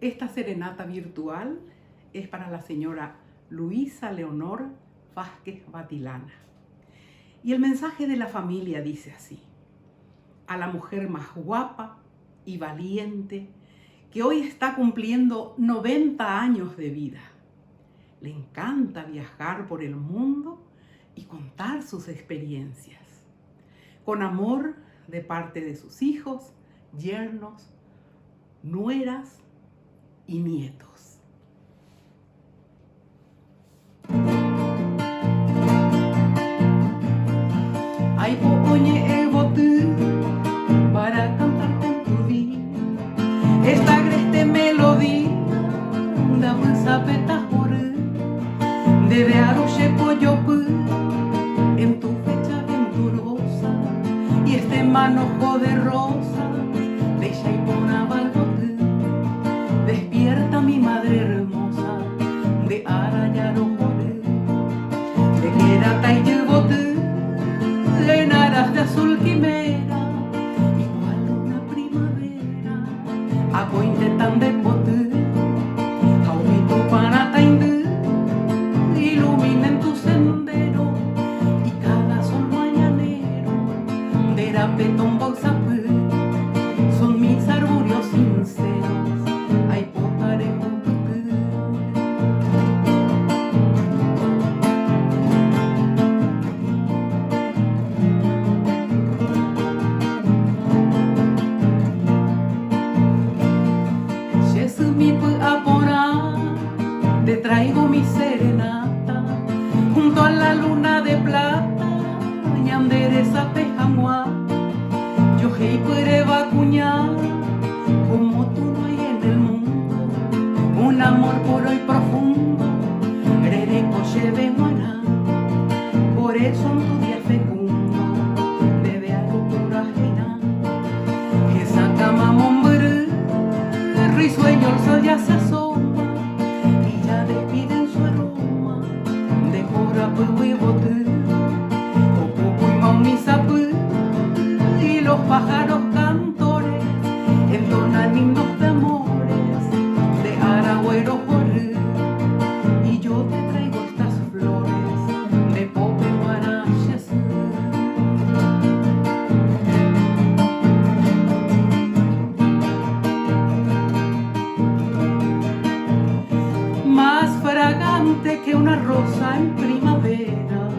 Esta serenata virtual es para la señora Luisa Leonor Vázquez Batilana. Y el mensaje de la familia dice así: a la mujer más guapa y valiente que hoy está cumpliendo 90 años de vida. Le encanta viajar por el mundo y contar sus experiencias. Con amor de parte de sus hijos, yernos, nueras y nietos. Ay, oye, para cantarte en tu día esta agreste melodía da buena petajore de aroche coyopu en tu fecha venturosa y este manojo de rosa de Shaipona Balbote. Despierta mi madre hermosa de Arayaro Jore de Querata y Yevote en aras de azul quimera igual una primavera acointetan de pote jaumito panatainde iluminen tu sendero y cada sol mañanero de rapetón boxapé son mis arburios sinceros. Ay, potarejo te traigo mi serenata junto a la luna de plata ñandereza pejamua yo hei puede vacuñar como tú no hay en el mundo un amor puro y profundo rereco lleve maná por eso en tu día fecundo debe algo ajena esa cama mombre risueño el sol ya se asoma y ya despiden su aroma de cora y bote coco y maumizapé y los pájaros cantores entonan himnos de amores de aragüero joré y yo te traigo estas flores de pope guaraches. Más fragante que una rosa en primavera,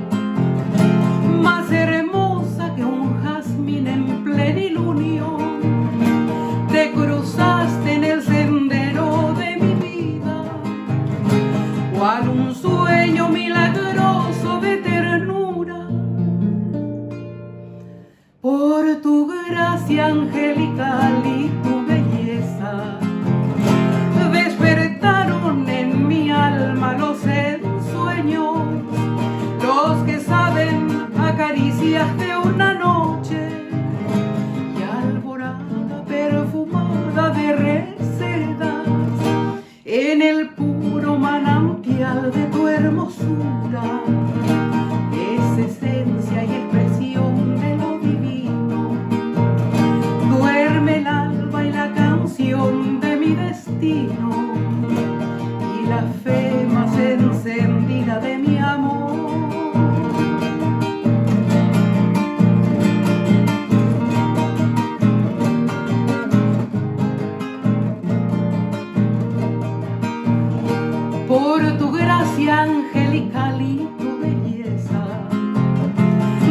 más hermosa que un jazmín en plenilunio, te cruzaste en el sendero de mi vida, cual un sueño milagroso de ternura. Por tu gracia angelical y tu belleza, despertaron en mi alma los ensueños, los que saben a caricias de una noche y alborada perfumada de resedas en el puro manantial de tu hermosura. Es esencia y expresión de lo divino. Duerme el alba y la canción de mi destino y la fe más encendida de mi amor. Por tu gracia angelical y tu belleza,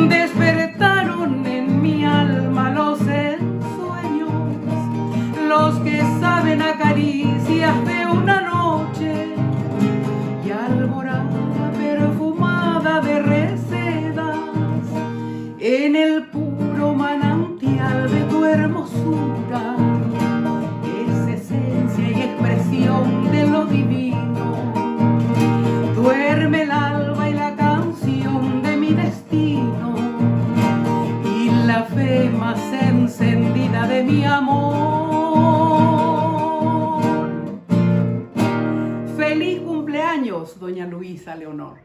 despertaron en mi alma los ensueños, los que saben a caricias de una noche y alborada perfumada de resedas en el puro manantial de tu hermosura. Es esencia y expresión de lo divino. Duerme el alba y la canción de mi destino y la fe más encendida de mi amor. ¡Feliz cumpleaños, doña Luisa Leonor!